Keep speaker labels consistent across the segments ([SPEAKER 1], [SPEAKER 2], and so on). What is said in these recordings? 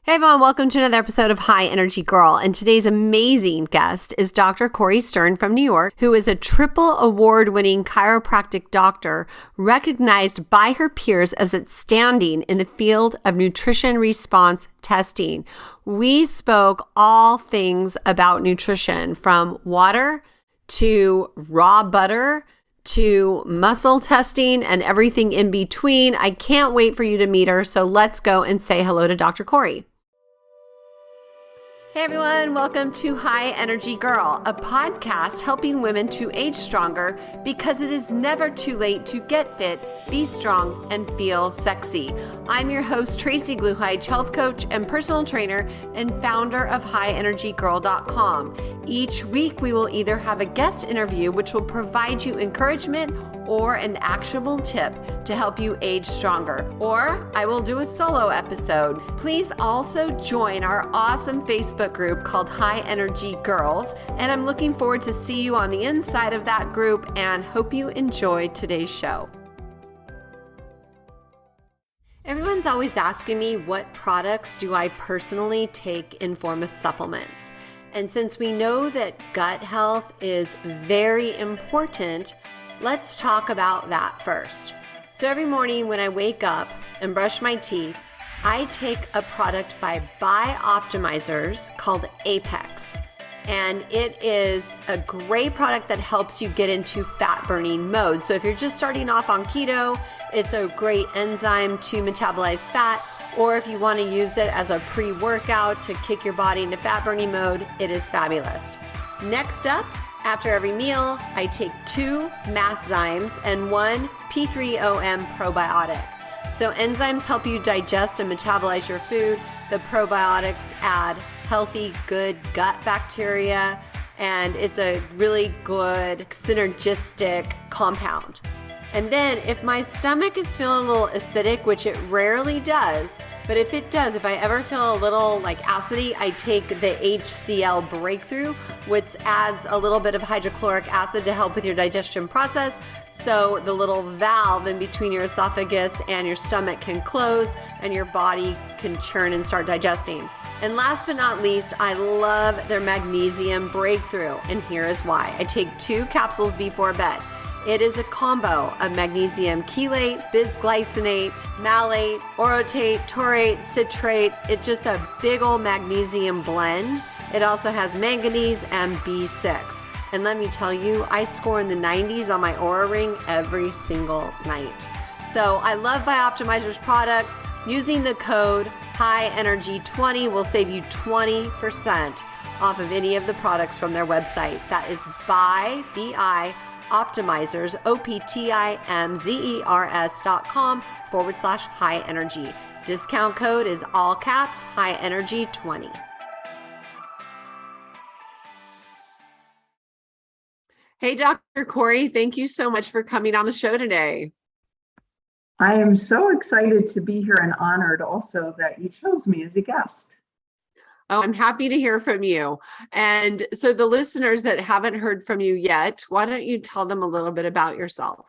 [SPEAKER 1] Hey everyone, welcome to another episode of High Energy Girl. And today's amazing guest is Dr. Cori Stern from New York, who is a triple award-winning chiropractic doctor recognized by her peers as outstanding in the field of nutrition response testing. We spoke all things about nutrition, from water to raw butter to muscle testing and everything in between. I can't wait for you to meet her, so let's go and say hello to Dr. Cori. Hey everyone, welcome to High Energy Girl, a podcast helping women to age stronger because it is never too late to get fit, be strong, and feel sexy. I'm your host, Tracy Gluhide, health coach and personal trainer and founder of highenergygirl.com. Each week, we will either have a guest interview, which will provide you encouragement or an actionable tip to help you age stronger, or I will do a solo episode. Please also join our awesome Facebook group called High Energy Girls, and I'm looking forward to see you on the inside of that group and hope you enjoy today's show. Everyone's always asking me what products do I personally take in form of supplements. And since we know that gut health is very important, let's talk about that first. So every morning when I wake up and brush my teeth, I take a product by Bioptimizers called Apex. And it is a great product that helps you get into fat burning mode. So if you're just starting off on keto, it's a great enzyme to metabolize fat. Or if you want to use it as a pre-workout to kick your body into fat burning mode, it is fabulous. Next up, after every meal, I take 2 Masszymes and 1 P3OM probiotic. So enzymes help you digest and metabolize your food. The probiotics add healthy, good gut bacteria, and it's a really good synergistic compound. And then if my stomach is feeling a little acidic, which it rarely does, but if it does, if I ever feel a little like acidity, I take the HCl Breakthrough, which adds a little bit of hydrochloric acid to help with your digestion process. So the little valve in between your esophagus and your stomach can close and your body can churn and start digesting. And last but not least, I love their magnesium Breakthrough. And here is why. I take 2 capsules before bed. It is a combo of magnesium chelate, bisglycinate, malate, orotate, taurate, citrate. It's just a big old magnesium blend. It also has manganese and B6. And let me tell you, I score in the 90s on my Oura Ring every single night. So I love Bioptimizers products. Using the code HIGHENERGY20 will save you 20% off of any of the products from their website. That is BI Optimizers, OPTIMZERS.com/high energy. Discount code is all caps, high energy 20. Hey, Dr. Cori, thank you so much for coming on the show today.
[SPEAKER 2] I am so excited to be here and honored also that you chose me as a guest.
[SPEAKER 1] Oh, I'm happy to hear from you. And so the listeners that haven't heard from you yet, why don't you tell them a little bit about yourself?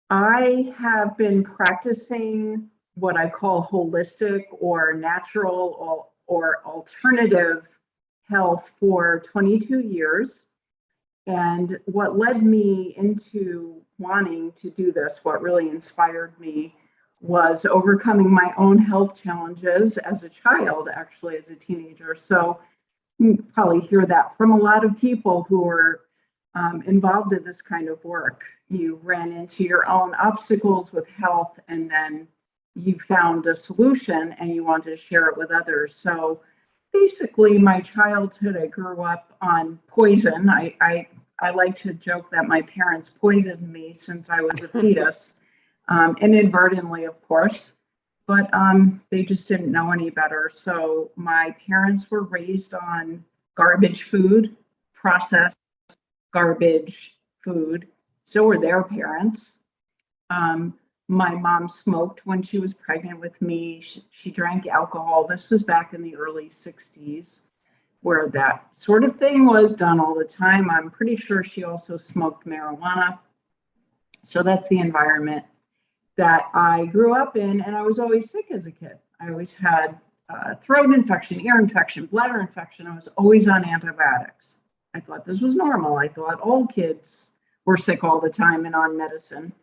[SPEAKER 2] I have been practicing what I call holistic or natural or alternative health for 22 years. And what led me into wanting to do this, what really inspired me, was overcoming my own health challenges as a child, actually as a teenager. So you probably hear that from a lot of people who are involved in this kind of work. You ran into your own obstacles with health, and then you found a solution and you wanted to share it with others. So basically, my childhood, I grew up on poison. I like to joke that my parents poisoned me since I was a fetus. Inadvertently, of course, but they just didn't know any better. So my parents were raised on garbage food, processed garbage food. So were their parents. My mom smoked when she was pregnant with me. She drank alcohol. This was back in the early 60s, where that sort of thing was done all the time. I'm pretty sure she also smoked marijuana. So that's the environment that I grew up in, and I was always sick as a kid. I always had throat infection, ear infection, bladder infection. I was always on antibiotics. I thought this was normal. I thought all kids were sick all the time and on medicine.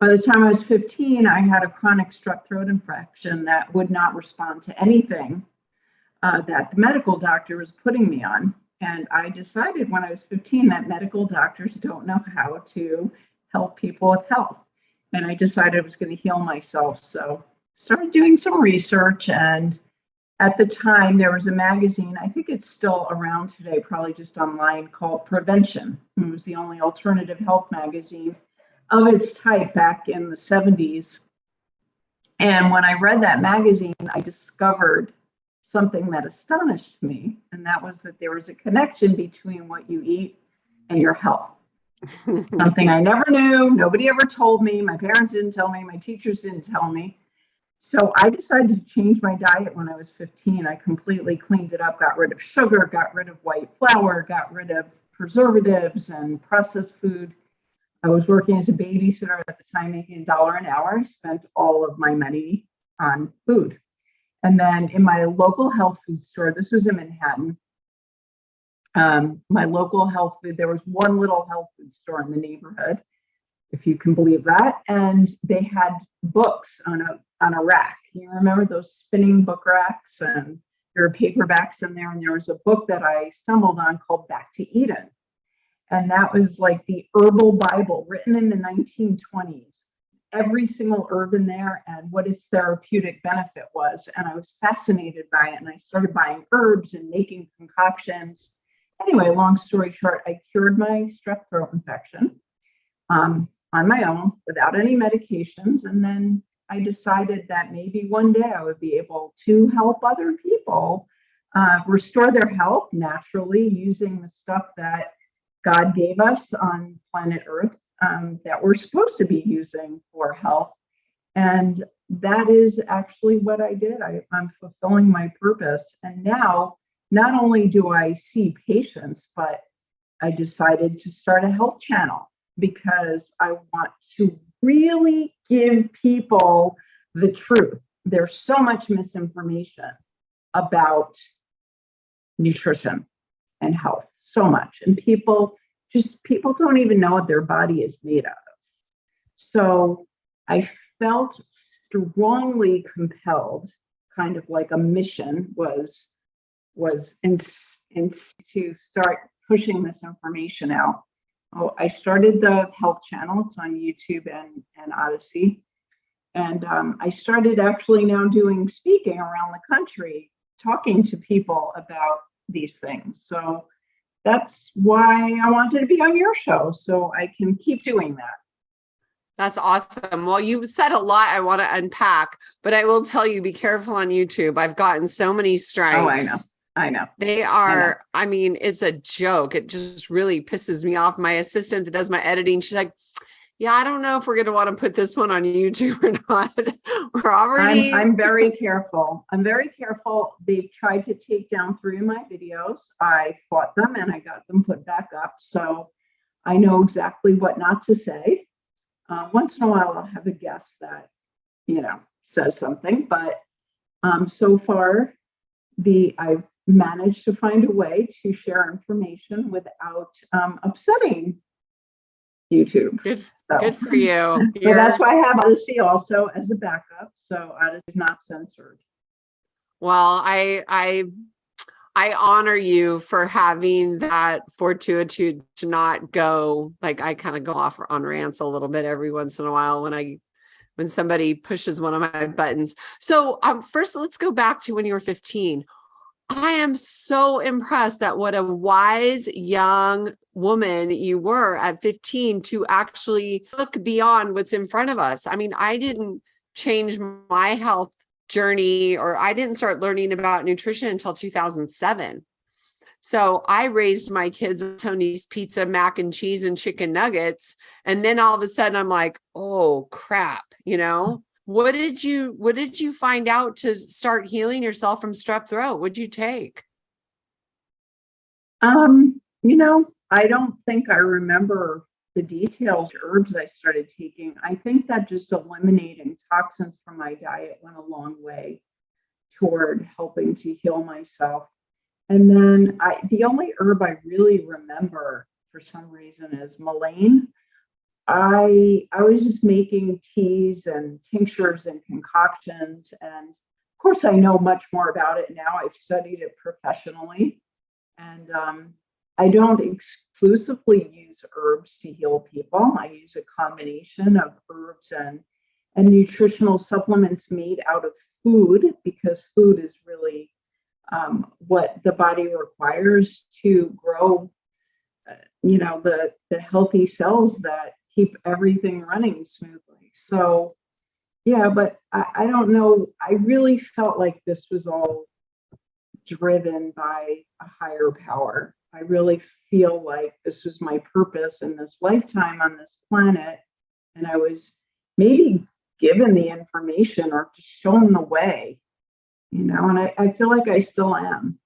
[SPEAKER 2] By the time I was 15, I had a chronic strep throat infection that would not respond to anything that the medical doctor was putting me on. And I decided when I was 15 that medical doctors don't know how to help people with health. And I decided I was going to heal myself. So started doing some research. And at the time, there was a magazine, I think it's still around today, probably just online, called Prevention. It was the only alternative health magazine of its type back in the 70s. And when I read that magazine, I discovered something that astonished me, and that was that there was a connection between what you eat and your health. Something I never knew, nobody ever told me, my parents didn't tell me, my teachers didn't tell me. So I decided to change my diet when I was 15. I completely cleaned it up, got rid of sugar, got rid of white flour, got rid of preservatives and processed food. I was working as a babysitter at the time, making $1 an hour. I spent all of my money on food. And then in my local health food store, this was in Manhattan, my local health food, there was one little health food store in the neighborhood, if you can believe that. And they had books on a rack. You remember those spinning book racks, and there were paperbacks in there. And there was a book that I stumbled on called Back to Eden. And that was like the herbal Bible written in the 1920s. Every single herb in there and what its therapeutic benefit was. And I was fascinated by it. And I started buying herbs and making concoctions. Anyway, long story short, I cured my strep throat infection on my own without any medications. And then I decided that maybe one day I would be able to help other people restore their health naturally using the stuff that God gave us on planet Earth that we're supposed to be using for health. And that is actually what I did. I'm fulfilling my purpose. And now, not only do I see patients, but I decided to start a health channel because I want to really give people the truth. There's so much misinformation about nutrition and health, so much. And people don't even know what their body is made of. So I felt strongly compelled, kind of like a mission was to start pushing this information out. Oh, I started the health channel. It's on YouTube and Odyssey. And I started actually now doing speaking around the country, talking to people about these things. So that's why I wanted to be on your show, so I can keep doing that.
[SPEAKER 1] That's awesome. Well, you said a lot I want to unpack, but I will tell you, be careful on YouTube. I've gotten so many strikes.
[SPEAKER 2] Oh, I know.
[SPEAKER 1] They are, I mean, it's a joke. It just really pisses me off. My assistant that does my editing, she's like, yeah, I don't know if we're going to want to put this one on YouTube or not. We're already.
[SPEAKER 2] I'm very careful. They've tried to take down 3 of my videos. I fought them and I got them put back up. So I know exactly what not to say. Once in a while, I'll have a guest that, says something. But so far, I've managed to find a way to share information without upsetting YouTube.
[SPEAKER 1] Good for you.
[SPEAKER 2] But that's why I have Odyssey also as a backup. So Odyssey is not censored.
[SPEAKER 1] Well, I honor you for having that fortitude to not go, like, I kind of go off on rants a little bit every once in a while when somebody pushes one of my buttons. So first, let's go back to when you were 15. I am so impressed that what a wise young woman you were at 15 to actually look beyond what's in front of us. I mean, I didn't change my health journey, or I didn't start learning about nutrition until 2007. So I raised my kids on Tony's pizza, mac and cheese, and chicken nuggets. And then all of a sudden I'm like, oh crap, What did you find out to start healing yourself from strep throat? What'd you take?
[SPEAKER 2] I don't think I remember the details, herbs I started taking. I think that just eliminating toxins from my diet went a long way. toward helping to heal myself. And then the only herb I really remember for some reason is mullein. I was just making teas and tinctures and concoctions. And of course, I know much more about it now. I've studied it professionally. And I don't exclusively use herbs to heal people. I use a combination of herbs and nutritional supplements made out of food, because food is really what the body requires to grow, the healthy cells that keep everything running smoothly. So, yeah, but I don't know. I really felt like this was all driven by a higher power. I really feel like this was my purpose in this lifetime on this planet. And I was maybe given the information or just shown the way, and I feel like I still am.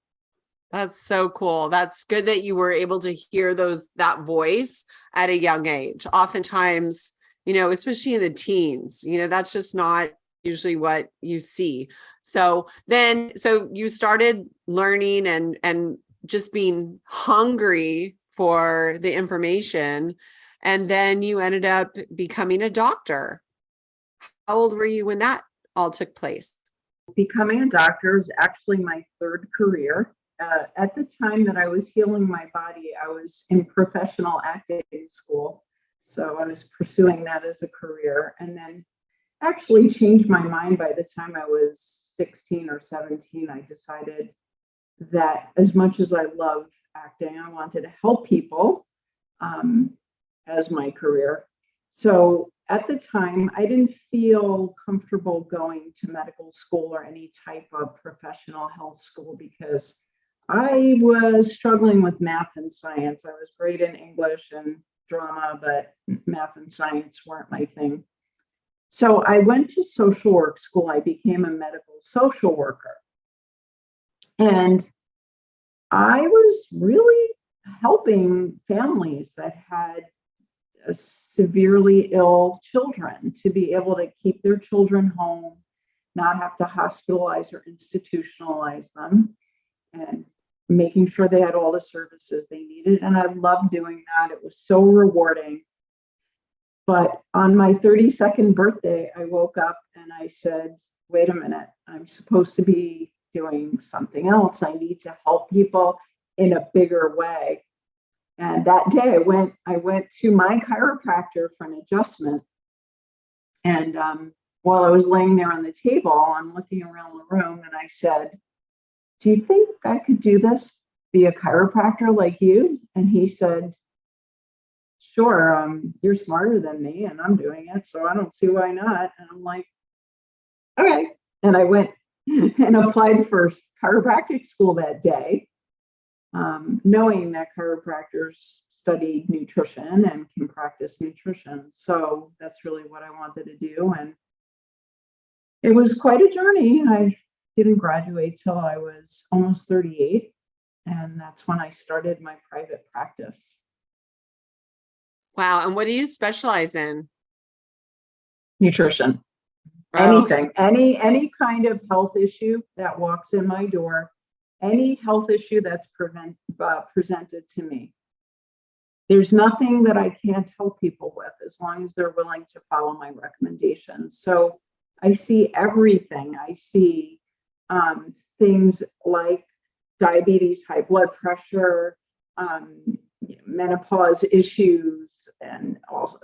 [SPEAKER 1] That's so cool. That's good that you were able to hear that voice at a young age. Oftentimes, especially in the teens, that's just not usually what you see. So you started learning and just being hungry for the information. And then you ended up becoming a doctor. How old were you when that all took place?
[SPEAKER 2] Becoming a doctor is actually my third career. At the time that I was healing my body, I was in professional acting school. So I was pursuing that as a career, and then actually changed my mind by the time I was 16 or 17. I decided that as much as I loved acting, I wanted to help people as my career. So at the time, I didn't feel comfortable going to medical school or any type of professional health school because I was struggling with math and science. I was great in English and drama, but math and science weren't my thing. So I went to social work school. I became a medical social worker. And I was really helping families that had severely ill children to be able to keep their children home, not have to hospitalize or institutionalize them, and making sure they had all the services they needed. And I loved doing that. It was so rewarding. But on my 32nd birthday, I woke up and I said, wait a minute, I'm supposed to be doing something else. I need to help people in a bigger way. And that day I went to my chiropractor for an adjustment. And while I was laying there on the table, I'm looking around the room and I said, do you think I could do this, be a chiropractor like you? And he said, sure, you're smarter than me and I'm doing it, so I don't see why not. And I'm like, okay. And I went and applied for chiropractic school that day, knowing that chiropractors study nutrition and can practice nutrition. So that's really what I wanted to do. And it was quite a journey. I didn't graduate till I was almost 38. And that's when I started my private practice.
[SPEAKER 1] Wow. And what do you specialize in?
[SPEAKER 2] Nutrition. Anything, any kind of health issue that walks in my door, any health issue that's presented to me. There's nothing that I can't help people with as long as they're willing to follow my recommendations. So I see everything. I see things like diabetes, high blood pressure, menopause issues, and also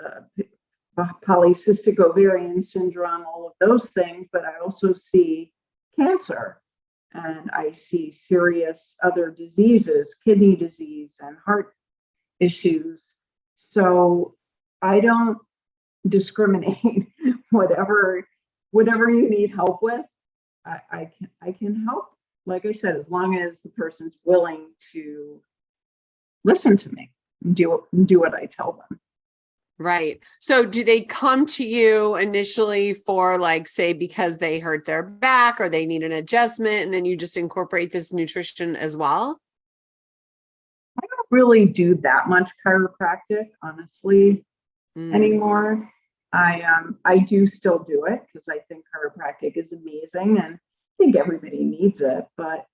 [SPEAKER 2] polycystic ovarian syndrome, all of those things. But I also see cancer, and I see serious other diseases, kidney disease and heart issues. So I don't discriminate. whatever you need help with, I can help. Like I said, as long as the person's willing to listen to me and do what I tell them.
[SPEAKER 1] Right. So do they come to you initially for, like, say, because they hurt their back or they need an adjustment, and then you just incorporate this nutrition as well?
[SPEAKER 2] I don't really do that much chiropractic, honestly, anymore. I do still do it because I think chiropractic is amazing. And think everybody needs it, but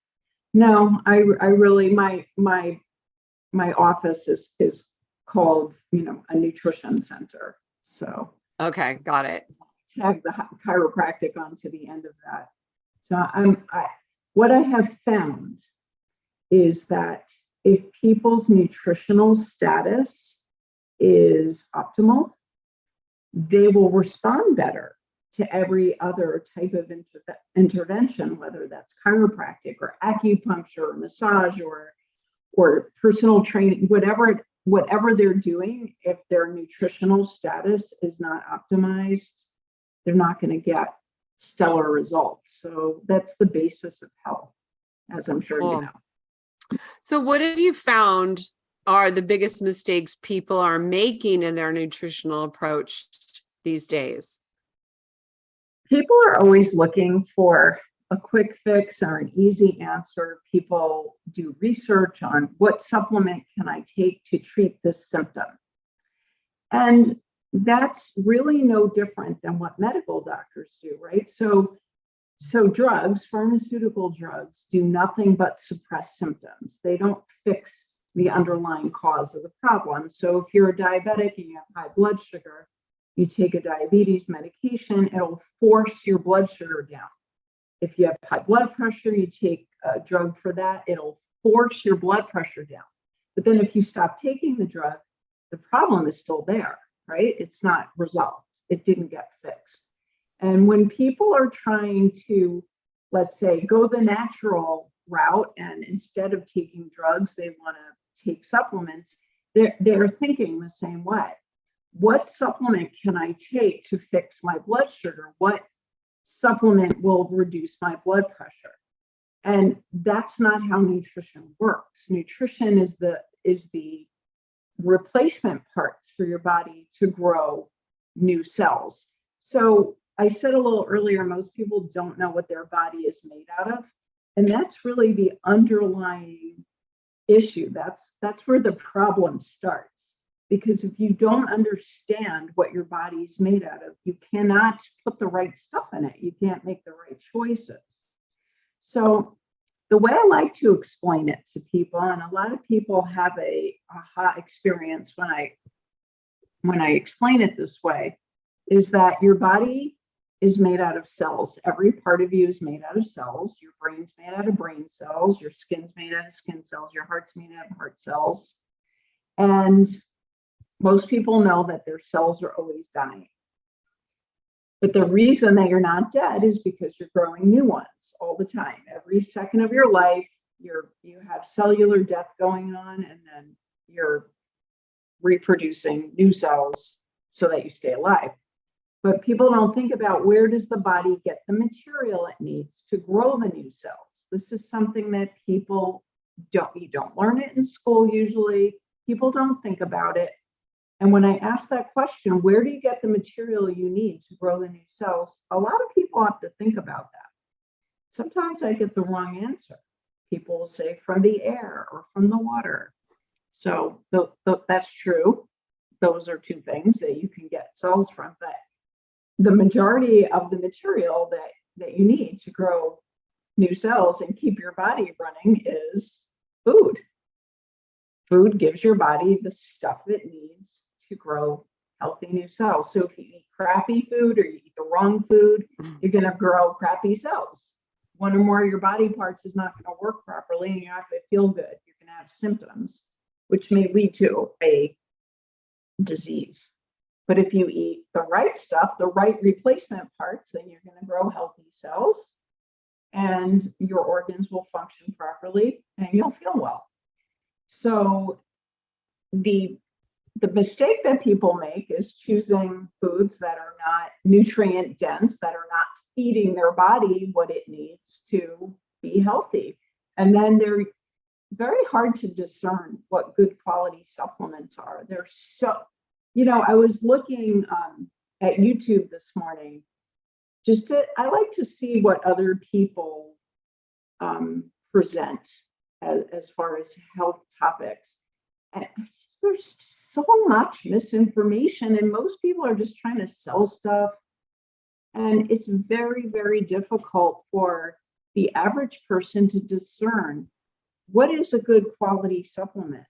[SPEAKER 2] no, I really, my office is called, a nutrition center. So
[SPEAKER 1] Okay, got it.
[SPEAKER 2] tag the chiropractic onto the end of that. So what I have found is that if people's nutritional status is optimal, they will respond better to every other type of intervention, whether that's chiropractic or acupuncture or massage or personal training, whatever they're doing. If their nutritional status is not optimized, they're not going to get stellar results. So that's the basis of health, as I'm sure you know.
[SPEAKER 1] So what have you found are the biggest mistakes people are making in their nutritional approach these days?
[SPEAKER 2] People are always looking for a quick fix or an easy answer. People do research on what supplement can I take to treat this symptom. And that's really no different than what medical doctors do, right? So drugs, pharmaceutical drugs, do nothing but suppress symptoms. They don't fix the underlying cause of the problem. So if you're a diabetic and you have high blood sugar, you take a diabetes medication, it'll force your blood sugar down. If you have high blood pressure, you take a drug for that, it'll force your blood pressure down. But then if you stop taking the drug, the problem is still there, right? It's not resolved. It didn't get fixed. And when people are trying to, let's say, go the natural route, and instead of taking drugs, they want to take supplements, they're thinking the same way. What supplement can I take to fix my blood sugar? What supplement will reduce my blood pressure? And that's not how nutrition works. Nutrition is the replacement parts for your body to grow new cells. So I said a little earlier, most people don't know what their body is made out of. And that's really the underlying issue. That's where the problem starts. Because if you don't understand what your body is made out of, you cannot put the right stuff in it. You can't make the right choices. So the way I like to explain it to people, and a lot of people have a aha experience when I explain it this way, is that your body is made out of cells. Every part of you is made out of cells. Your brain's made out of brain cells. Your skin's made out of skin cells. Your heart's made out of heart cells. And most people know that their cells are always dying. But the reason that you're not dead is because you're growing new ones all the time. Every second of your life, you have cellular death going on, and then you're reproducing new cells so that you stay alive. But people don't think about, where does the body get the material it needs to grow the new cells? This is something that you don't learn it in school usually. People don't think about it. And when I ask that question, where do you get the material you need to grow the new cells? A lot of people have to think about that. Sometimes I get the wrong answer. People will say from the air or from the water. So that's true. Those are two things that you can get cells from. But the majority of the material that you need to grow new cells and keep your body running is food. Food gives your body the stuff it needs to grow healthy new cells. So if you eat crappy food or you eat the wrong food, you're going to grow crappy cells. One or more of your body parts is not going to work properly, and you're not going to feel good. You're going to have symptoms, which may lead to a disease. But if you eat the right stuff, the right replacement parts, then you're going to grow healthy cells, and your organs will function properly, and you'll feel well. So the mistake that people make is choosing foods that are not nutrient dense, that are not feeding their body what it needs to be healthy. And then they're very hard to discern what good quality supplements are. They're so, I was looking at YouTube this morning, I like to see what other people present as far as health topics. And there's so much misinformation, and most people are just trying to sell stuff. And it's very, very difficult for the average person to discern what is a good quality supplement.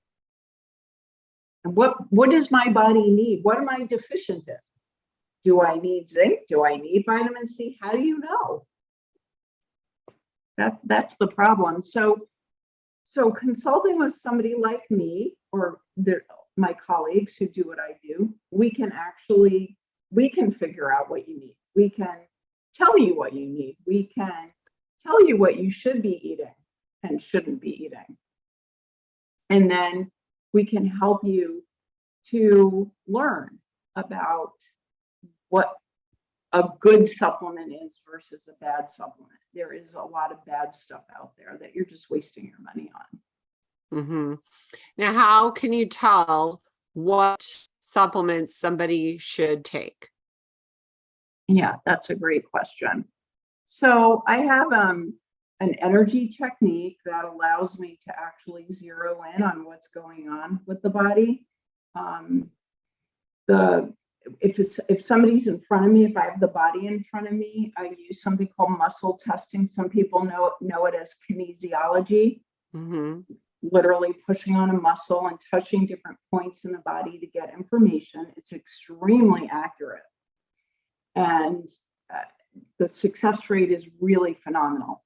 [SPEAKER 2] And what does my body need? What am I deficient in? Do I need zinc? Do I need vitamin C? How do you know? That's the problem. So consulting with somebody like me or my colleagues who do what I do, we can figure out what you need. We can tell you what you need. We can tell you what you should be eating and shouldn't be eating. And then we can help you to learn about what a good supplement is versus a bad supplement. There is a lot of bad stuff out there that you're just wasting your money on.
[SPEAKER 1] Mm-hmm. Now, how can you tell what supplements somebody should take?
[SPEAKER 2] Yeah, that's a great question. So I have an energy technique that allows me to actually zero in on what's going on with the body. If somebody's in front of me, if I have the body in front of me, I use something called muscle testing. Some people know it as kinesiology. Mm-hmm. Literally pushing on a muscle and touching different points in the body to get information. It's extremely accurate. And the success rate is really phenomenal.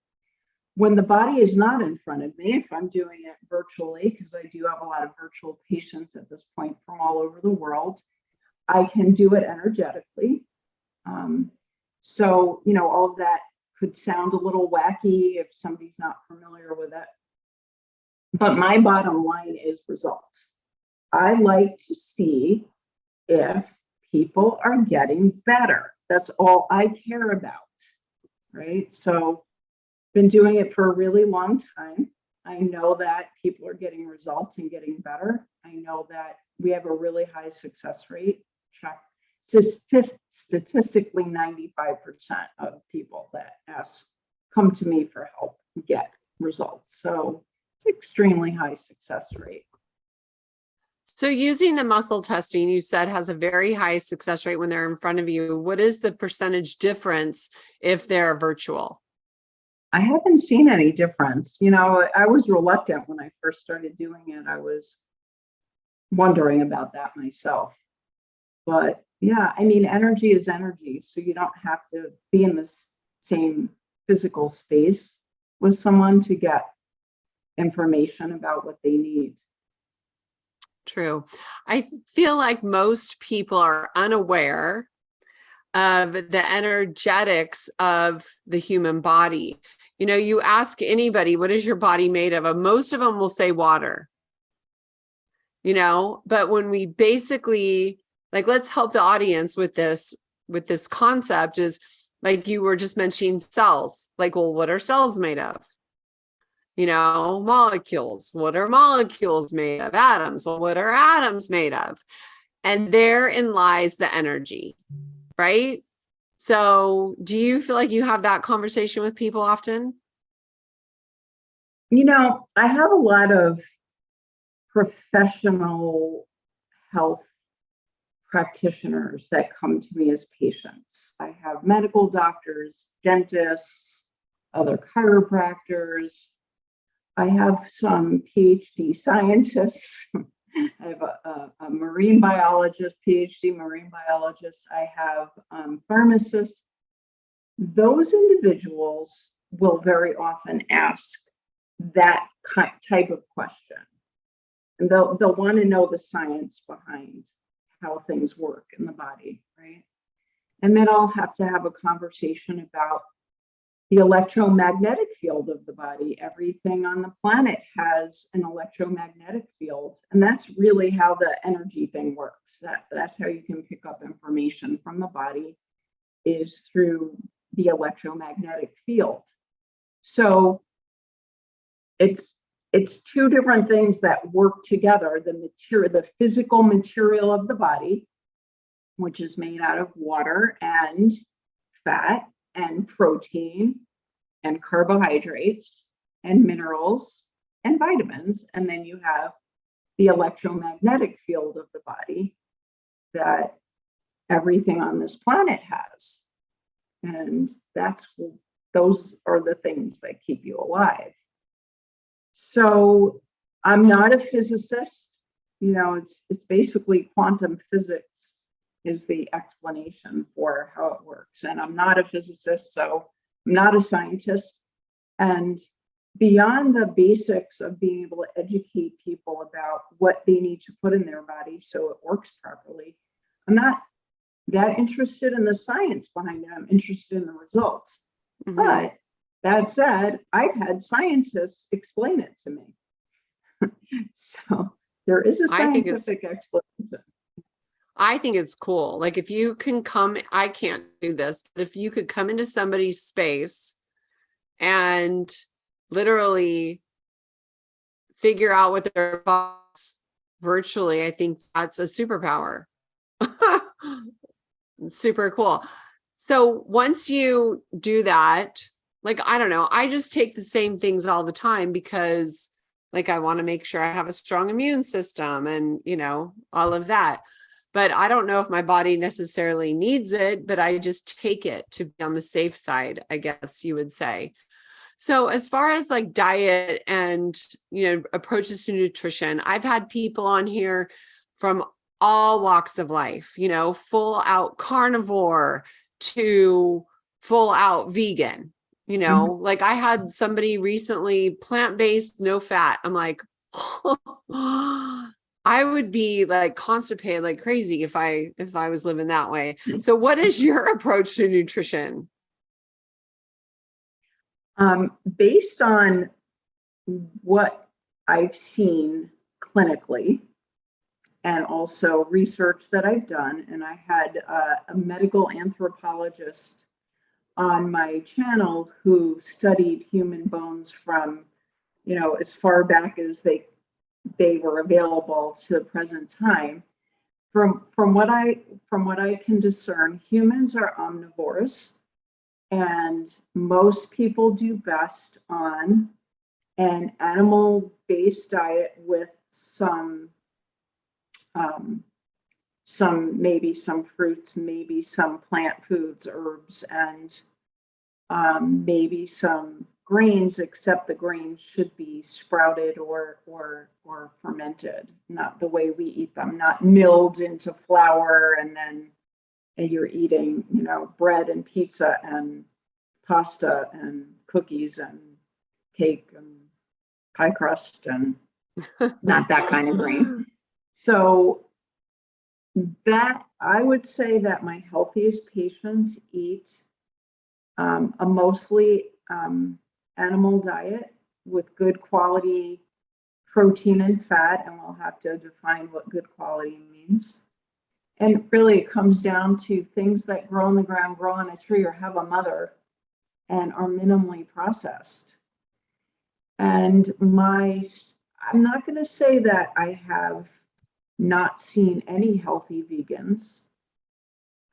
[SPEAKER 2] When the body is not in front of me, if I'm doing it virtually, because I do have a lot of virtual patients at this point from all over the world, I can do it energetically. So, all of that could sound a little wacky if somebody's not familiar with it. But my bottom line is results. I like to see if people are getting better. That's all I care about, right? So, been doing it for a really long time. I know that people are getting results and getting better. I know that we have a really high success rate. Statistically, 95% of people that come to me for help get results. So it's extremely high success rate.
[SPEAKER 1] So using the muscle testing, you said, has a very high success rate when they're in front of you. What is the percentage difference if they're virtual?
[SPEAKER 2] I haven't seen any difference. I was reluctant when I first started doing it. I was wondering about that myself. But yeah, energy is energy. So you don't have to be in this same physical space with someone to get information about what they need.
[SPEAKER 1] True. I feel like most people are unaware of the energetics of the human body. You ask anybody, what is your body made of? Most of them will say water. But when we basically, let's help the audience with this concept is, like you were just mentioning, cells. Well, what are cells made of? Molecules. What are molecules made of? Atoms. Well, what are atoms made of? And therein lies the energy, right? So do you feel like you have that conversation with people often?
[SPEAKER 2] I have a lot of professional health practitioners that come to me as patients. I have medical doctors, dentists, other chiropractors. I have some PhD scientists. I have a marine biologist, PhD marine biologist. I have pharmacists. Those individuals will very often ask that type of question. And they'll want to know the science behind how things work in the body, right? And then I'll have to have a conversation about the electromagnetic field of the body. Everything on the planet has an electromagnetic field, and that's really how the energy thing works. That's how you can pick up information from the body, is through the electromagnetic field. So it's two different things that work together. The physical material of the body, which is made out of water and fat and protein and carbohydrates and minerals and vitamins. And then you have the electromagnetic field of the body that everything on this planet has. And that's those are the things that keep you alive. So I'm not a physicist. It's basically quantum physics is the explanation for how it works. And I'm not a physicist, so I'm not a scientist. And beyond the basics of being able to educate people about what they need to put in their body so it works properly, I'm not that interested in the science behind it. I'm interested in the results. Mm-hmm. But that said, I've had scientists explain it to me. So there is a scientific explanation.
[SPEAKER 1] I think it's cool. Like if you can come, I can't do this, but if you could come into somebody's space and literally figure out what their thoughts virtually, I think that's a superpower. Super cool. So once you do that, like, I don't know, I just take the same things all the time because like, I want to make sure I have a strong immune system and, all of that. But I don't know if my body necessarily needs it, but I just take it to be on the safe side, I guess you would say. So as far as like diet and, approaches to nutrition, I've had people on here from all walks of life, full out carnivore to full out vegan, like I had somebody recently plant-based, no fat. I'm like, I would be like constipated like crazy if I was living that way. So what is your approach to nutrition?
[SPEAKER 2] Based on what I've seen clinically and also research that I've done, and I had a medical anthropologist on my channel who studied human bones from, as far back as they were available to the present time. From what I can discern, humans are omnivores, and most people do best on an animal-based diet with maybe some fruits, maybe some plant foods, herbs, and maybe some grains, except the grains should be sprouted or fermented, not the way we eat them, not milled into flour and then you're eating, bread and pizza and pasta and cookies and cake and pie crust and not that kind of grain. So that I would say that my healthiest patients eat a mostly animal diet with good quality protein and fat, and we'll have to define what good quality means. And really it comes down to things that grow on the ground, grow on a tree, or have a mother and are minimally processed. And I'm not going to say that I have not seen any healthy vegans.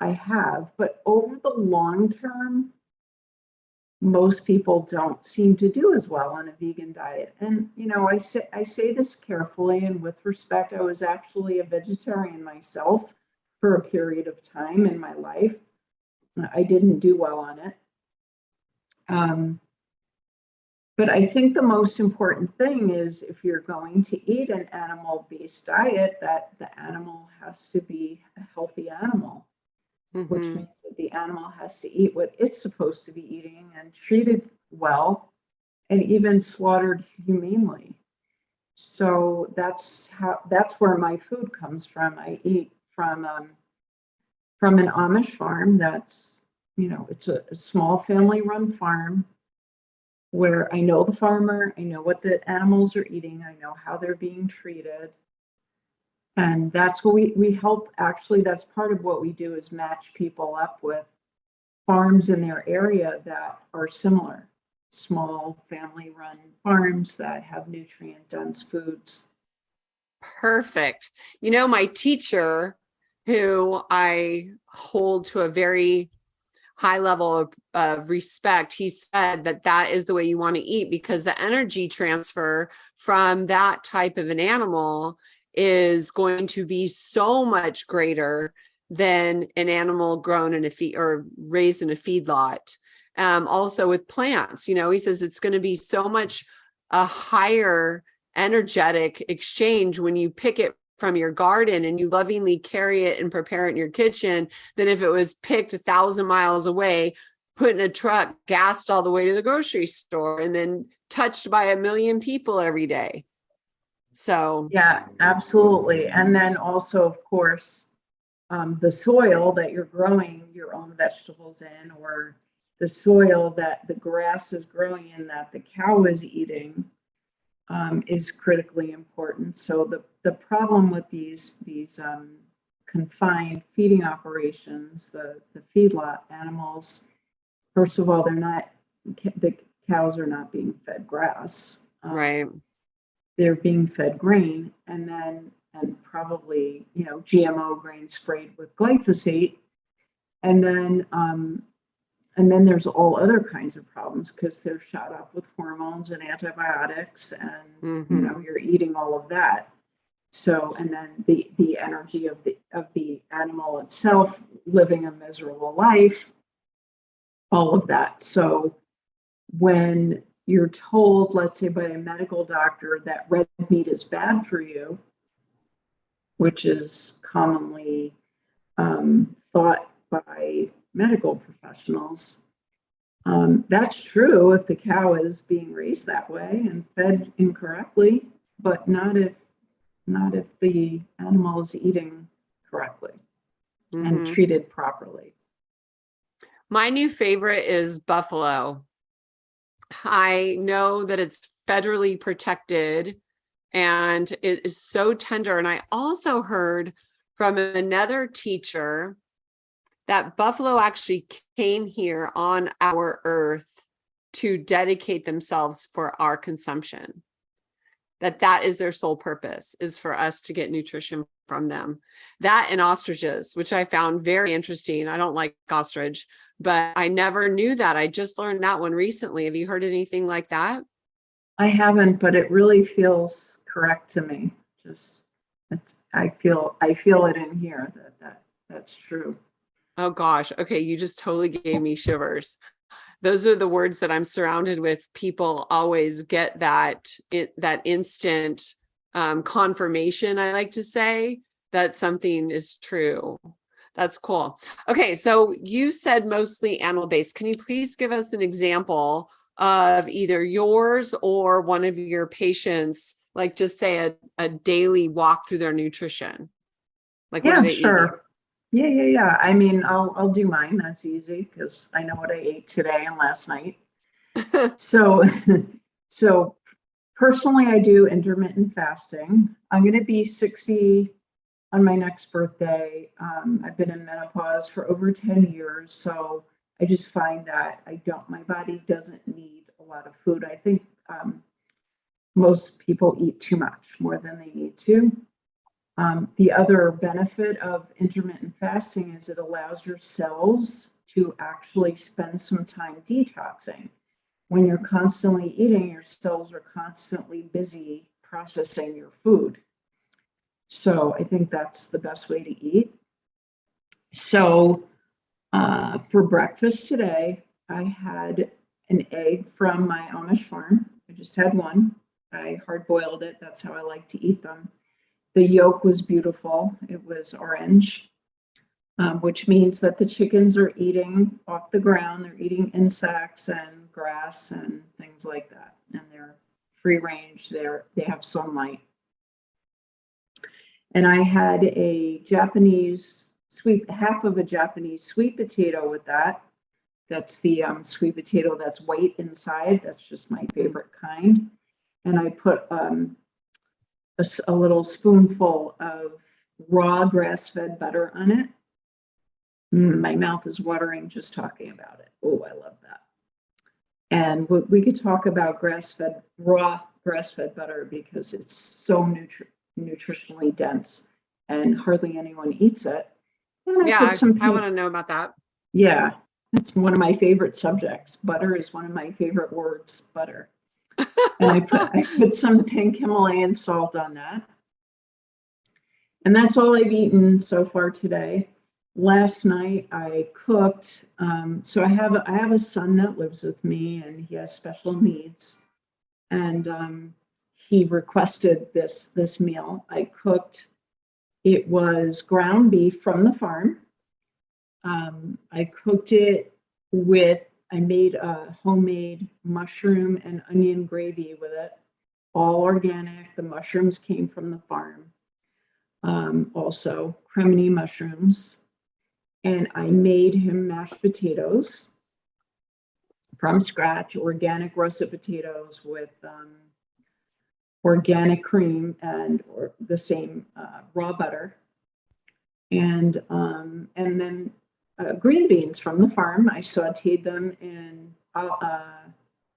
[SPEAKER 2] I have, but over the long term, most people don't seem to do as well on a vegan diet. And, I say this carefully and with respect. I was actually a vegetarian myself for a period of time in my life. I didn't do well on it. But I think the most important thing is if you're going to eat an animal-based diet, that the animal has to be a healthy animal, which means that the animal has to eat what it's supposed to be eating and treated well and even slaughtered humanely. So that's where my food comes from. I eat from an Amish farm that's, it's a small family-run farm where I know the farmer, I know what the animals are eating, I know how they're being treated. And that's what we help. Actually, that's part of what we do is match people up with farms in their area that are similar, small family-run farms that have nutrient-dense foods.
[SPEAKER 1] Perfect. My teacher, who I hold to a very high level of respect, he said that is the way you want to eat because the energy transfer from that type of an animal is going to be so much greater than an animal grown in a feed or raised in a feedlot. Also with plants, he says it's going to be so much a higher energetic exchange when you pick it from your garden and you lovingly carry it and prepare it in your kitchen than if it was picked 1,000 miles away, put in a truck, gassed all the way to the grocery store, and then touched by 1 million people every day. So
[SPEAKER 2] yeah, absolutely. And then also, of course, the soil that you're growing your own vegetables in, or the soil that the grass is growing in that the cow is eating, is critically important. So the problem with these confined feeding operations, the feedlot animals, first of all, the cows are not being fed grass.
[SPEAKER 1] right.
[SPEAKER 2] They're being fed grain, and probably GMO grain sprayed with glyphosate, and then there's all other kinds of problems because they're shot up with hormones and antibiotics, and you're eating all of that. So, and then the energy of the animal itself living a miserable life, all of that. So when you're told, let's say by a medical doctor, that red meat is bad for you, which is commonly thought by medical professionals, that's true if the cow is being raised that way and fed incorrectly, but not if the animal is eating correctly and treated properly.
[SPEAKER 1] My new favorite is buffalo. I know that it's federally protected and it is so tender. And I also heard from another teacher that buffalo actually came here on our earth to dedicate themselves for our consumption. That is their sole purpose, is for us to get nutrition from them. That and ostriches, which I found very interesting. I don't like ostrich, but I never knew that. I just learned that one recently. Have you heard anything like that?
[SPEAKER 2] I haven't, but it really feels correct to me. I feel it in here that's true.
[SPEAKER 1] Oh gosh. Okay. You just totally gave me shivers. Those are the words that I'm surrounded with. People always get that instant confirmation, I like to say, that something is true. That's cool. Okay, so you said mostly animal-based. Can you please give us an example of either yours or one of your patients, like just say a daily walk through their nutrition? Like what are they eating?
[SPEAKER 2] Yeah. I mean, I'll do mine. That's easy because I know what I ate today and last night. So, so personally, I do intermittent fasting. I'm going to be 60 on my next birthday. I've been in menopause for over 10 years. So I just find that my body doesn't need a lot of food. I think most people eat too much, more than they need to. The other benefit of intermittent fasting is it allows your cells to actually spend some time detoxing. When you're constantly eating, your cells are constantly busy processing your food. So I think that's the best way to eat. So for breakfast today, I had an egg from my Amish farm. I just had one. I hard boiled it. That's how I like to eat them. The yolk was beautiful. It was orange, which means that the chickens are eating off the ground. They're eating insects and grass and things like that. And they're free range. They have sunlight. And I had half of a Japanese sweet potato with that. That's the sweet potato that's white inside. That's just my favorite kind. And I put a little spoonful of raw grass-fed butter on it. My mouth is watering just talking about it. Oh, I love that. And we could talk about raw grass-fed butter because it's so nutritionally dense and hardly anyone eats it. And
[SPEAKER 1] I want to know about that.
[SPEAKER 2] Yeah, it's one of my favorite subjects. Butter is one of my favorite words, butter. And I put some pink Himalayan salt on that. And that's all I've eaten so far today. Last night I cooked. So I have a son that lives with me, and he has special needs. And he requested this meal. I cooked. It was ground beef from the farm. I cooked it with. I made a homemade mushroom and onion gravy with it, all organic. The mushrooms came from the farm. Also cremini mushrooms. And I made him mashed potatoes from scratch, organic russet potatoes with organic cream and the same raw butter, and then green beans from the farm. I sauteed them in. I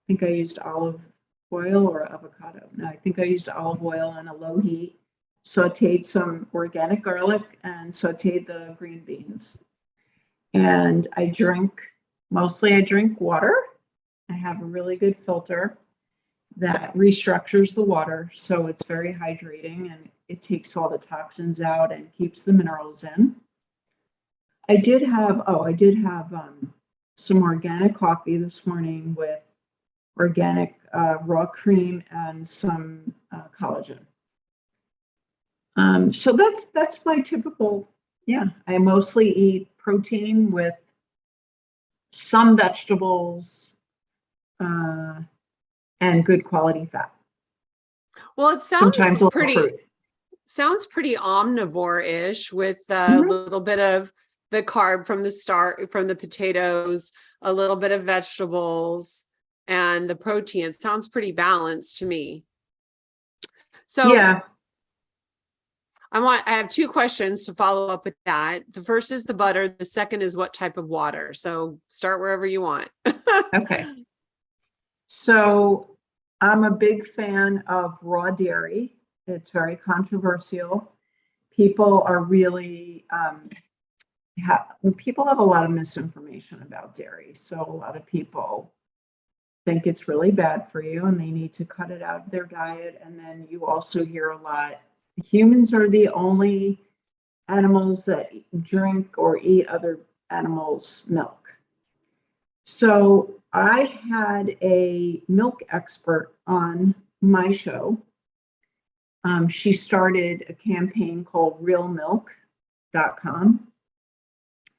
[SPEAKER 2] think I used olive oil or avocado. No, I think I used olive oil on a low heat. Sauteed some organic garlic and sauteed the green beans. And I drink water. I have a really good filter that restructures the water, so it's very hydrating and it takes all the toxins out and keeps the minerals in. I did have some organic coffee this morning with organic raw cream and some collagen. So that's my typical. Yeah, I mostly eat protein with some vegetables and good quality fat.
[SPEAKER 1] Well, it
[SPEAKER 2] Sometimes a little fruit.
[SPEAKER 1] Sounds pretty omnivore-ish with a little bit of the carb from the potatoes, a little bit of vegetables, and the protein. It sounds pretty balanced to me. So
[SPEAKER 2] yeah.
[SPEAKER 1] I have two questions to follow up with that. The first is the butter. The second is what type of water. So start wherever you want.
[SPEAKER 2] Okay. So I'm a big fan of raw dairy. It's very controversial. People are really, people have a lot of misinformation about dairy. So a lot of people think it's really bad for you and they need to cut it out of their diet. And then you also hear a lot, humans are the only animals that drink or eat other animals' milk. So I had a milk expert on my show. She started a campaign called realmilk.com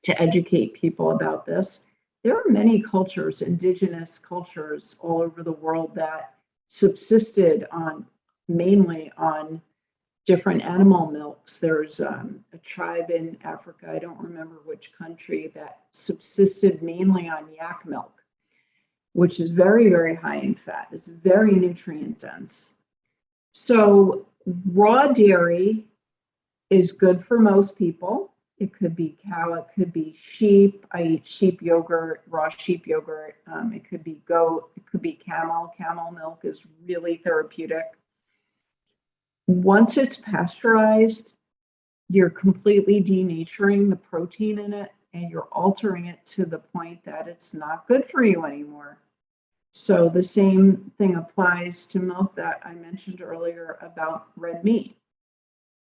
[SPEAKER 2] to educate people about this. There are many cultures, indigenous cultures all over the world that subsisted mainly on different animal milks. There's a tribe in Africa, I don't remember which country, that subsisted mainly on yak milk, which is very, very high in fat. It's very nutrient dense. So raw dairy is good for most people. It could be cow, it could be sheep. I eat sheep yogurt, raw sheep yogurt. It could be goat, it could be camel. Camel milk is really therapeutic. Once it's pasteurized, you're completely denaturing the protein in it and you're altering it to the point that it's not good for you anymore. So the same thing applies to milk that I mentioned earlier about red meat.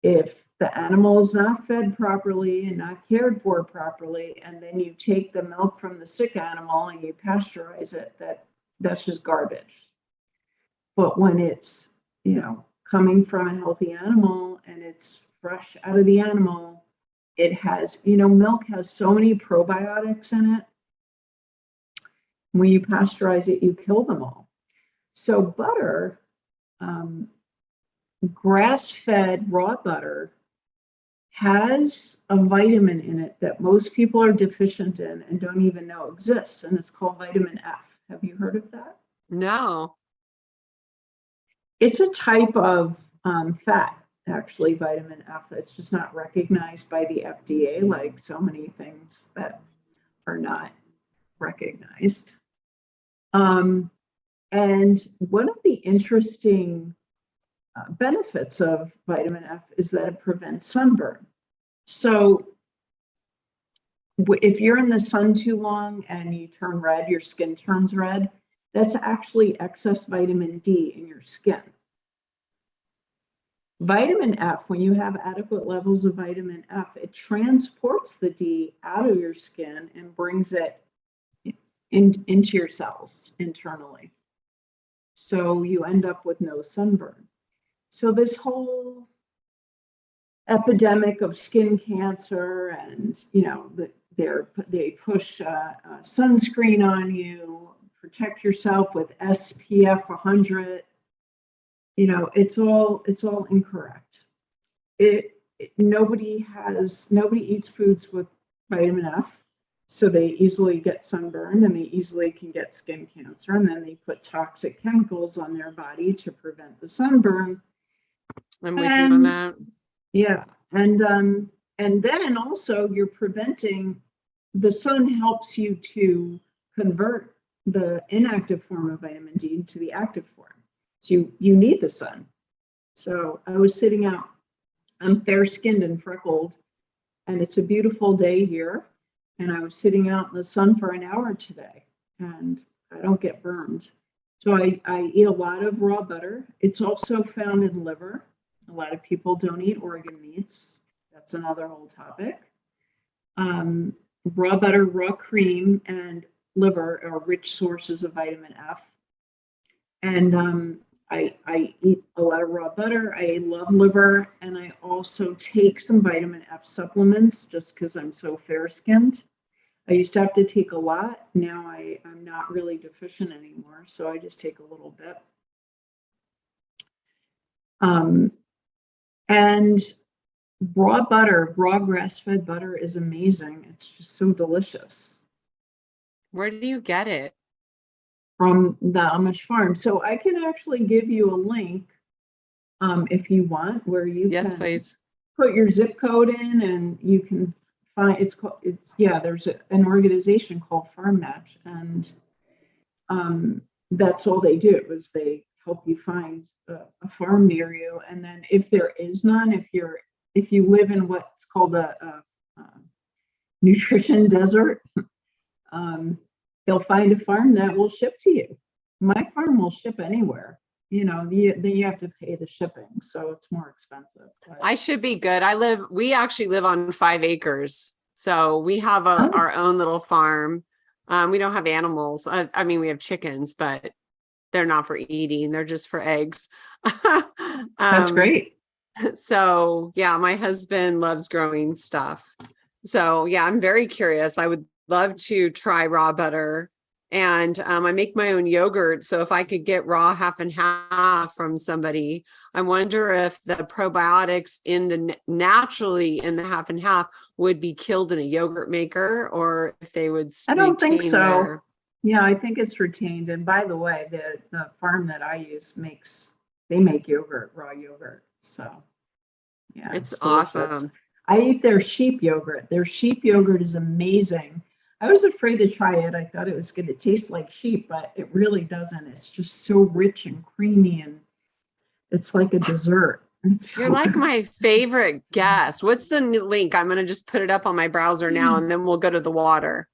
[SPEAKER 2] If the animal is not fed properly and not cared for properly, and then you take the milk from the sick animal and you pasteurize it, that's just garbage. But when it's, coming from a healthy animal and it's fresh out of the animal, it has, milk has so many probiotics in it. When you pasteurize it, you kill them all. So butter, grass-fed raw butter, has a vitamin in it that most people are deficient in and don't even know exists, and it's called vitamin F. Have you heard of that?
[SPEAKER 1] No.
[SPEAKER 2] It's a type of fat, actually, vitamin F. It's just not recognized by the FDA, like so many things that are not recognized. And one of the interesting benefits of vitamin F is that it prevents sunburn. So if you're in the sun too long and you turn red, your skin turns red, that's actually excess vitamin D in your skin. Vitamin F, when you have adequate levels of vitamin F, it transports the D out of your skin and brings it into your cells internally. So you end up with no sunburn. So this whole epidemic of skin cancer, and they push sunscreen on you, protect yourself with SPF 100. It's all incorrect. Nobody eats foods with vitamin F, so they easily get sunburned and they easily can get skin cancer, and then they put toxic chemicals on their body to prevent the sunburn.
[SPEAKER 1] I'm with you on that.
[SPEAKER 2] Yeah, and then also you're preventing, the sun helps you to convert the inactive form of vitamin D into the active form. So you need the sun. So I was sitting out, I'm fair-skinned and freckled, and it's a beautiful day here. And I was sitting out in the sun for an hour today, and I don't get burned. So I eat a lot of raw butter. It's also found in liver. A lot of people don't eat organ meats. That's another whole topic. Raw butter, raw cream, and liver are rich sources of vitamin F. And I eat a lot of raw butter. I love liver, and I also take some vitamin F supplements just because I'm so fair-skinned. I used to have to take a lot. Now I'm not really deficient anymore, so I just take a little bit. And raw butter, raw grass-fed butter is amazing. It's just so delicious.
[SPEAKER 1] Where do you get it?
[SPEAKER 2] From the Amish farm. So I can actually give you a link if you want, where you
[SPEAKER 1] Yes,
[SPEAKER 2] can
[SPEAKER 1] please.
[SPEAKER 2] put your zip code in, and you can find, there's an organization called Farm Match, and that's all they do, is they help you find a farm near you. And then if there is none, if you live in what's called a nutrition desert, they'll find a farm that will ship to you. My farm will ship anywhere. Then you have to pay the shipping, so it's more expensive. But
[SPEAKER 1] I should be good. We actually live on 5 acres. So we have our own little farm. We don't have animals. I mean, we have chickens, but they're not for eating. They're just for eggs.
[SPEAKER 2] That's great.
[SPEAKER 1] So yeah, my husband loves growing stuff. So yeah, I'm very curious. I would love to try raw butter, and I make my own yogurt. So if I could get raw half and half from somebody, I wonder if the probiotics naturally in the half and half would be killed in a yogurt maker, or if they would.
[SPEAKER 2] I don't think so. Yeah, I think it's retained. And by the way, the farm that I use they make yogurt, raw yogurt. So yeah,
[SPEAKER 1] it's awesome.
[SPEAKER 2] I eat their sheep yogurt. Their sheep yogurt is amazing. I was afraid to try it. I thought it was going to taste like sheep, but it really doesn't. It's just so rich and creamy, and it's like a dessert.
[SPEAKER 1] You're like my favorite guest. What's the link? I'm going to just put it up on my browser now, and then well go to the water.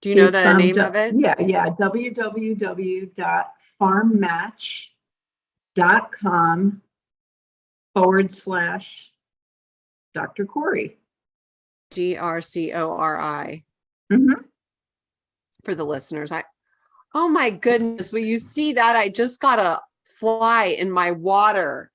[SPEAKER 1] Do you know the name of it?
[SPEAKER 2] Yeah. www.farmmatch.com/Dr. Cori.
[SPEAKER 1] DRCORI.
[SPEAKER 2] Mm-hmm.
[SPEAKER 1] For the listeners. Oh my goodness. Will you see that? I just got a fly in my water.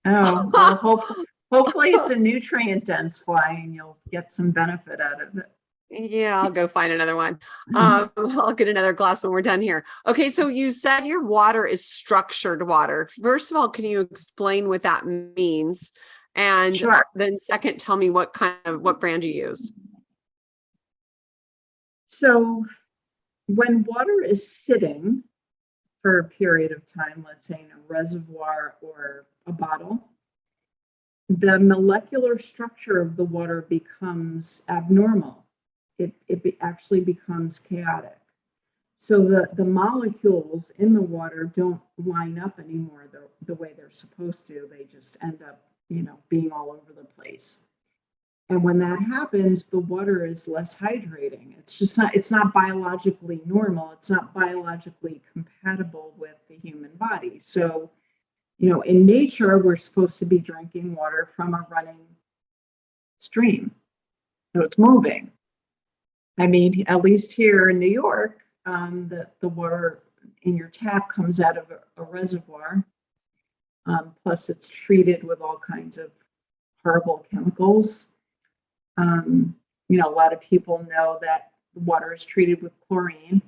[SPEAKER 2] Oh, well, hopefully it's a nutrient dense fly and you'll get some benefit out of it.
[SPEAKER 1] Yeah, I'll go find another one. I'll get another glass when we're done here. Okay, so you said your water is structured water. First of all, can you explain what that means? And
[SPEAKER 2] sure.
[SPEAKER 1] Then second, tell me what brand you use.
[SPEAKER 2] So when water is sitting for a period of time, let's say in a reservoir or a bottle, the molecular structure of the water becomes abnormal. It actually becomes chaotic. So the molecules in the water don't line up anymore the way they're supposed to. They just end up, being all over the place. And when that happens, the water is less hydrating. It's not biologically normal. It's not biologically compatible with the human body. So In nature, we're supposed to be drinking water from a running stream. So it's moving. I mean, at least here in New York, the water in your tap comes out of a reservoir. Plus, it's treated with all kinds of horrible chemicals. A lot of people know that water is treated with chlorine,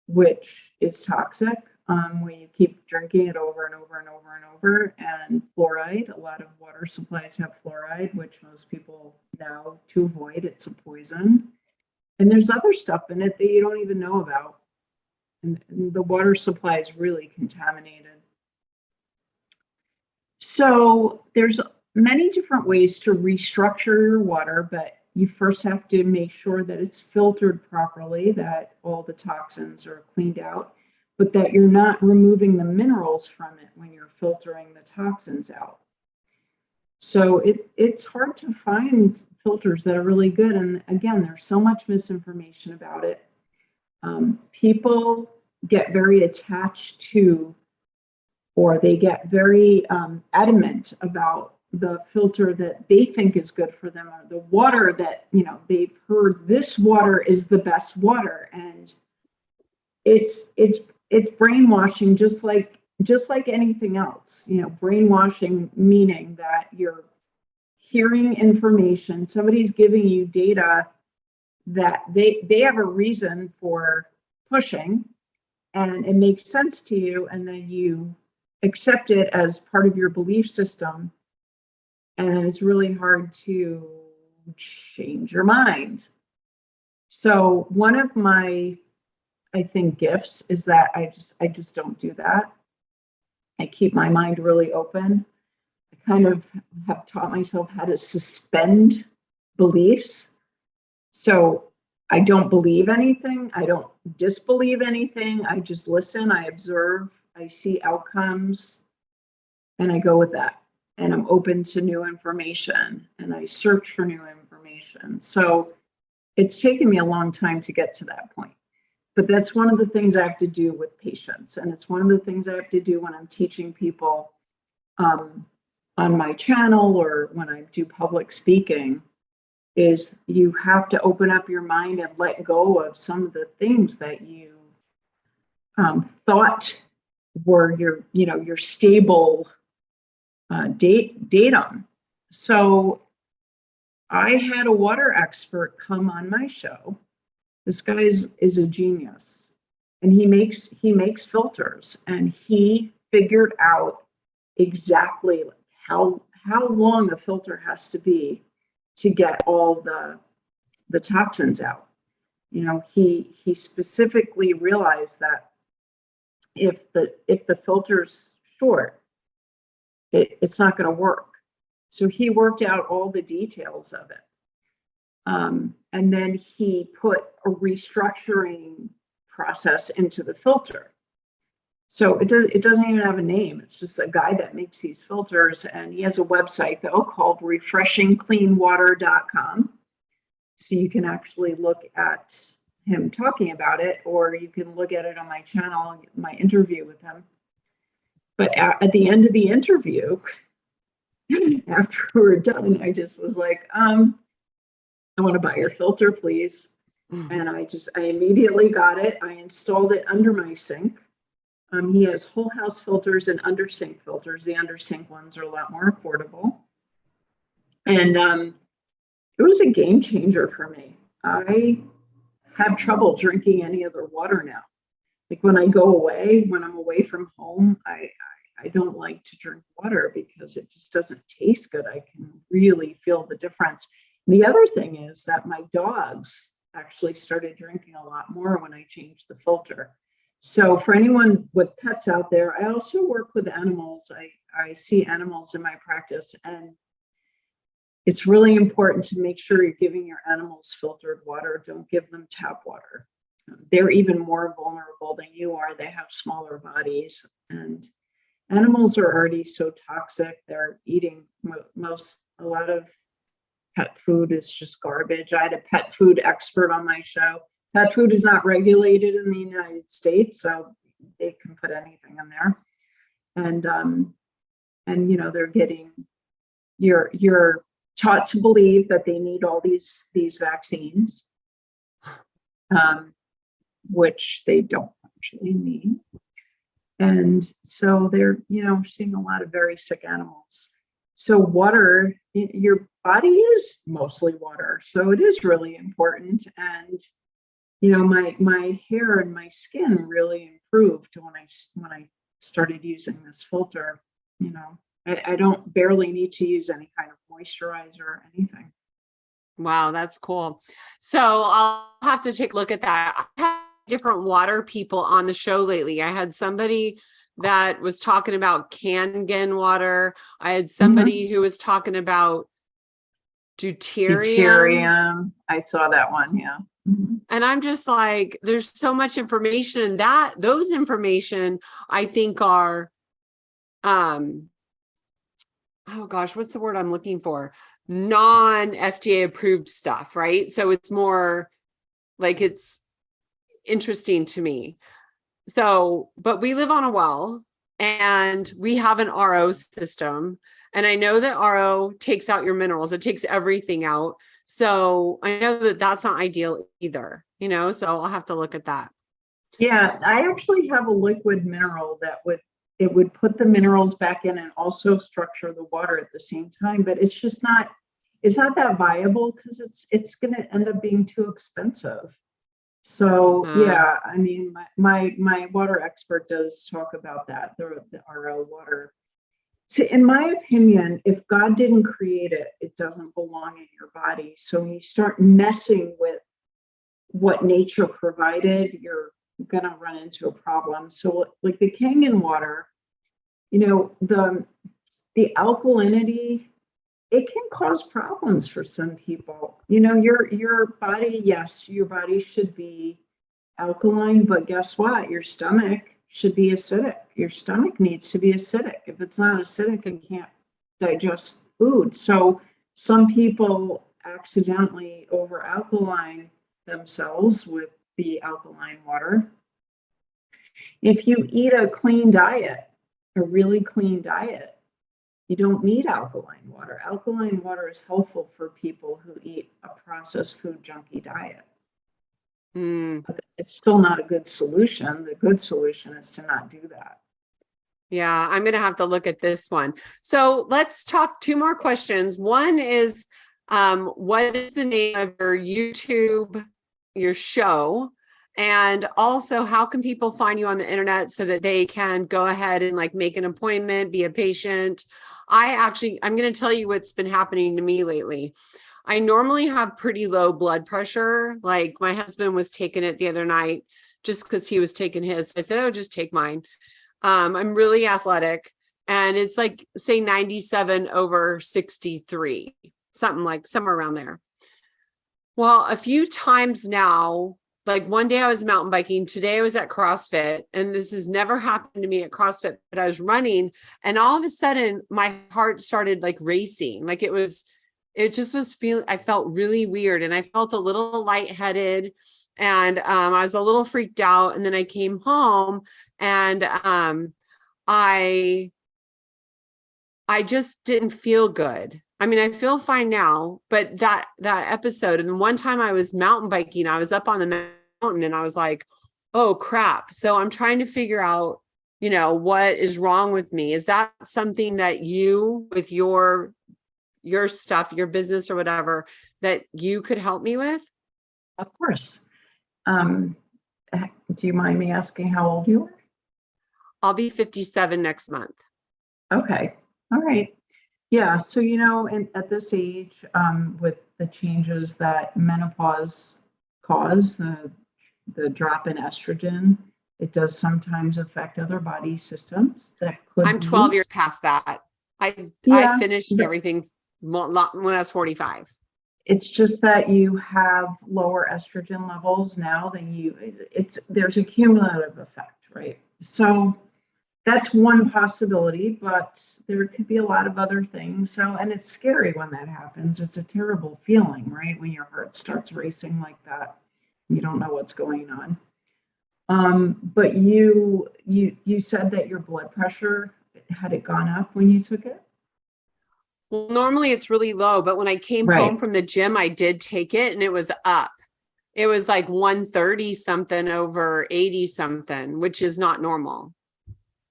[SPEAKER 2] which is toxic when you keep drinking it over and over and over and over. And fluoride, a lot of water supplies have fluoride, which most people know to avoid. It's a poison. And there's other stuff in it that you don't even know about. And the water supply is really contaminated. So there's many different ways to restructure your water, but you first have to make sure that it's filtered properly, that all the toxins are cleaned out, but that you're not removing the minerals from it when you're filtering the toxins out. So it's hard to find filters that are really good. And again, there's so much misinformation about it. People get very attached to, or they get very adamant about the filter that they think is good for them, or the water that, they've heard this water is the best water. And it's brainwashing, just like anything else. Brainwashing, meaning that you're hearing information, somebody's giving you data that they have a reason for pushing, and it makes sense to you, and then you accept it as part of your belief system, and it's really hard to change your mind. So one of my, I think, gifts is that I just don't do that. I keep my mind really open. I kind of have taught myself how to suspend beliefs. So I don't believe anything. I don't disbelieve anything. I just listen, I observe, I see outcomes, and I go with that. And I'm open to new information, and I search for new information. So it's taken me a long time to get to that point. But that's one of the things I have to do with patients. And it's one of the things I have to do when I'm teaching people on my channel, or when I do public speaking, is you have to open up your mind and let go of some of the things that you thought were your stable datum. So I had a water expert come on my show. This guy is a genius, and he makes filters, and he figured out exactly how long a filter has to be to get all the toxins out. He specifically realized that if the filter's short, it's not going to work. So he worked out all the details of it. And then he put a restructuring process into the filter. So it doesn't even have a name. It's just a guy that makes these filters, and he has a website though called refreshingcleanwater.com. So you can actually look at him talking about it, or you can look at it on my channel, my interview with him. But at the end of the interview, after we were done, I just was like, I want to buy your filter, please. And I immediately got it. I installed it under my sink. He has whole house filters and under sink filters. The under sink ones are a lot more affordable. And it was a game changer for me. I have trouble drinking any other water now. Like when I'm away from home, I don't like to drink water because it just doesn't taste good. I can really feel the difference. And the other thing is that my dogs actually started drinking a lot more when I changed the filter. So for anyone with pets out there, I also work with animals. I see animals in my practice, and it's really important to make sure you're giving your animals filtered water. Don't give them tap water. They're even more vulnerable than you are. They have smaller bodies, and animals are already so toxic. They're eating a lot of pet food is just garbage. I had a pet food expert on my show. Pet food is not regulated in the United States, so they can put anything in there. And they're getting, you're taught to believe that they need all these vaccines, which they don't actually need. And so they're, seeing a lot of very sick animals. So water, your body is mostly water. So it is really important. And, my hair and my skin really improved when I started using this filter. I don't barely need to use any kind of moisturizer or anything.
[SPEAKER 1] Wow, that's cool. So I'll have to take a look at that. I had different water people on the show lately. I had somebody that was talking about Kangen water. I had somebody who was talking about deuterium.
[SPEAKER 2] I saw that one. Yeah.
[SPEAKER 1] And I'm just like, there's so much information that those information I think are, oh gosh, what's the word I'm looking for? Non-FDA approved stuff, right? So it's more like it's interesting to me. So, but we live on a well and we have an RO system. And I know that RO takes out your minerals. It takes everything out. So I know that that's not ideal either, so I'll have to look at that.
[SPEAKER 2] Yeah, I actually have a liquid mineral that would put the minerals back in and also structure the water at the same time, but it's not that viable because it's going to end up being too expensive. So yeah, I mean, my water expert does talk about that, the RO water. So in my opinion, if God didn't create it, it doesn't belong in your body. So when you start messing with what nature provided, you're going to run into a problem. So like the Kangen water, the alkalinity, it can cause problems for some people. Your body, yes, your body should be alkaline, but guess what? Your stomach should be acidic. Your stomach needs to be acidic. If it's not acidic, it can't digest food. So some people accidentally over alkaline themselves with the alkaline water. If you eat a clean diet, a really clean diet, you don't need alkaline water. Alkaline water is helpful for people who eat a processed food junkie diet. But it's still not a good solution. The good solution is to not do that.
[SPEAKER 1] Yeah, I'm going to have to look at this one. So let's talk 2 more questions. One is, what is the name of your YouTube, your show? And also, how can people find you on the internet so that they can go ahead and like make an appointment, be a patient? I'm going to tell you what's been happening to me lately. I normally have pretty low blood pressure. Like my husband was taking it the other night just because he was taking his. I said, oh, just take mine. I'm really athletic and it's like, say 97/63, somewhere around there. Well, a few times now, like one day I was mountain biking, today I was at CrossFit, and this has never happened to me at CrossFit, but I was running and all of a sudden my heart started like racing. Like I felt really weird and I felt a little lightheaded and I was a little freaked out. And then I came home and I just didn't feel good. I mean, I feel fine now, but that episode, and one time I was mountain biking, I was up on the mountain and I was like, oh crap. So I'm trying to figure out, what is wrong with me? Is that something that you, with your stuff, your business or whatever, that you could help me with?
[SPEAKER 2] Of course. Do you mind me asking how old you are?
[SPEAKER 1] I'll be 57 next month.
[SPEAKER 2] Okay. All right. Yeah. So, at this age, with the changes that menopause cause, the drop in estrogen, it does sometimes affect other body systems that could.
[SPEAKER 1] I'm 12 years past that. I finished everything when I was 45.
[SPEAKER 2] It's just that you have lower estrogen levels now than there's a cumulative effect, right? So that's one possibility, but there could be a lot of other things. And it's scary when that happens. It's a terrible feeling, right? When your heart starts racing like that, you don't know what's going on. But you said that your blood pressure had it gone up when you took it?
[SPEAKER 1] Well, normally it's really low, but when I came home from the gym, I did take it and it was up. It was like 130 something over 80 something, which is not normal.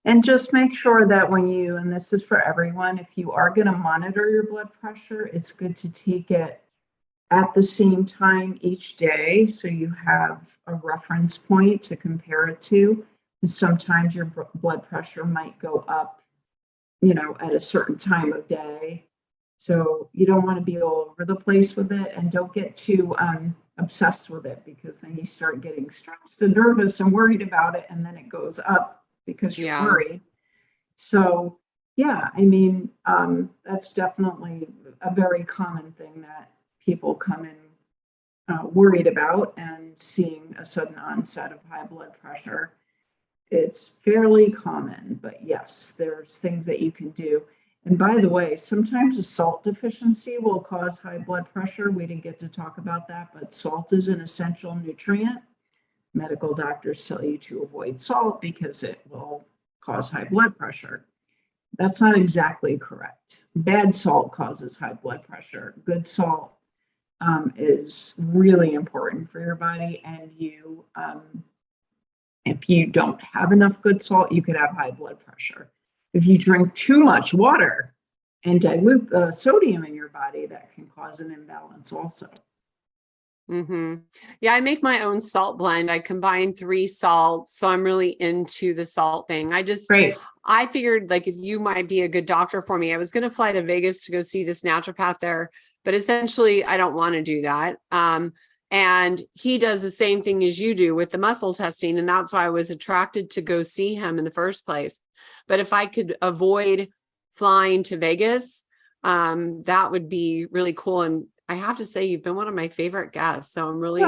[SPEAKER 2] And just make sure that when you, and this is for everyone, if you are going to monitor your blood pressure, it's good to take it at the same time each day, so you have a reference point to compare it to. And sometimes your blood pressure might go up, at a certain time of day. So you don't want to be all over the place with it, and don't get too obsessed with it, because then you start getting stressed and nervous and worried about it, and then it goes up because you're worried. So that's definitely a very common thing that people come in worried about, and seeing a sudden onset of high blood pressure. It's fairly common, but yes, there's things that you can do. And by the way, sometimes a salt deficiency will cause high blood pressure. We didn't get to talk about that, but salt is an essential nutrient. Medical doctors tell you to avoid salt because it will cause high blood pressure. That's not exactly correct. Bad salt causes high blood pressure. Good salt is really important for your body, and if you don't have enough good salt, you could have high blood pressure. If you drink too much water and dilute the sodium in your body, that can cause an imbalance also.
[SPEAKER 1] Mm-hmm. Yeah, I make my own salt blend. I combine 3 salts, so I'm really into the salt thing. I figured like if you might be a good doctor for me. I was going to fly to Vegas to go see this naturopath there, but essentially I don't want to do that. And he does the same thing as you do with the muscle testing, and that's why I was attracted to go see him in the first place. But if I could avoid flying to Vegas, that would be really cool. And I have to say, you've been one of my favorite guests. So I'm really,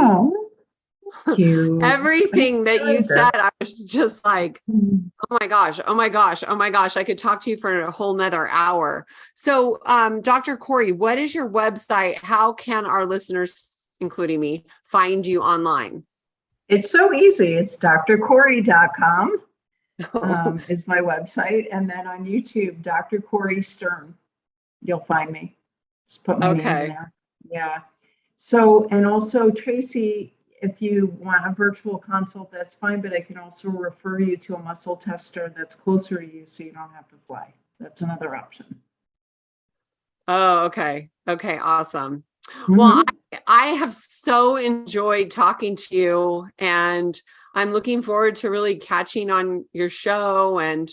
[SPEAKER 1] everything that you said, I was just like, oh my gosh, oh my gosh, oh my gosh. I could talk to you for a whole nother hour. So, Dr. Cori, what is your website? How can our listeners, including me, find you online?
[SPEAKER 2] It's so easy. It's drcori.com. Is my website. And then on YouTube, Dr. Cori Stern, you'll find me. Just put my name in there. Yeah. So, and also Tracy, if you want a virtual consult, that's fine, but I can also refer you to a muscle tester that's closer to you, so you don't have to fly. That's another option.
[SPEAKER 1] Oh, okay. Okay. Awesome. Mm-hmm. Well, I have so enjoyed talking to you, and I'm looking forward to really catching on your show and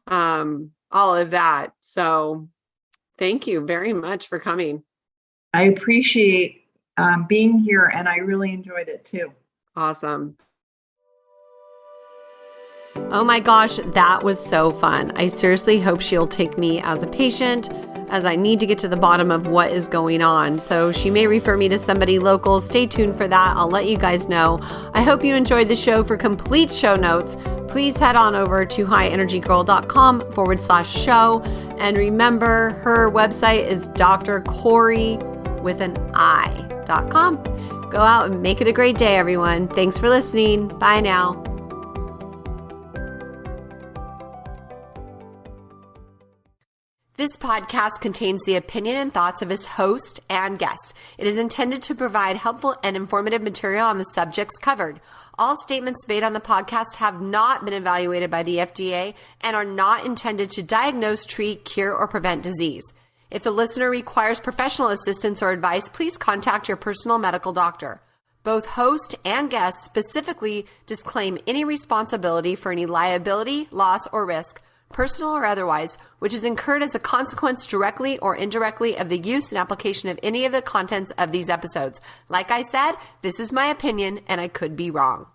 [SPEAKER 1] all of that. So thank you very much for coming.
[SPEAKER 2] I appreciate being here, and I really enjoyed it too.
[SPEAKER 1] Awesome. Oh my gosh, that was so fun. I seriously hope she'll take me as a patient, as I need to get to the bottom of what is going on. So she may refer me to somebody local. Stay tuned for that. I'll let you guys know. I hope you enjoyed the show. For complete show notes, please head on over to highenergygirl.com/show. And remember, her website is drcori.com. Go out and make it a great day, everyone. Thanks for listening. Bye now. This podcast contains the opinion and thoughts of its host and guests. It is intended to provide helpful and informative material on the subjects covered. All statements made on the podcast have not been evaluated by the FDA and are not intended to diagnose, treat, cure, or prevent disease. If the listener requires professional assistance or advice, please contact your personal medical doctor. Both host and guest specifically disclaim any responsibility for any liability, loss, or risk, personal or otherwise, which is incurred as a consequence directly or indirectly of the use and application of any of the contents of these episodes. Like I said, this is my opinion and I could be wrong.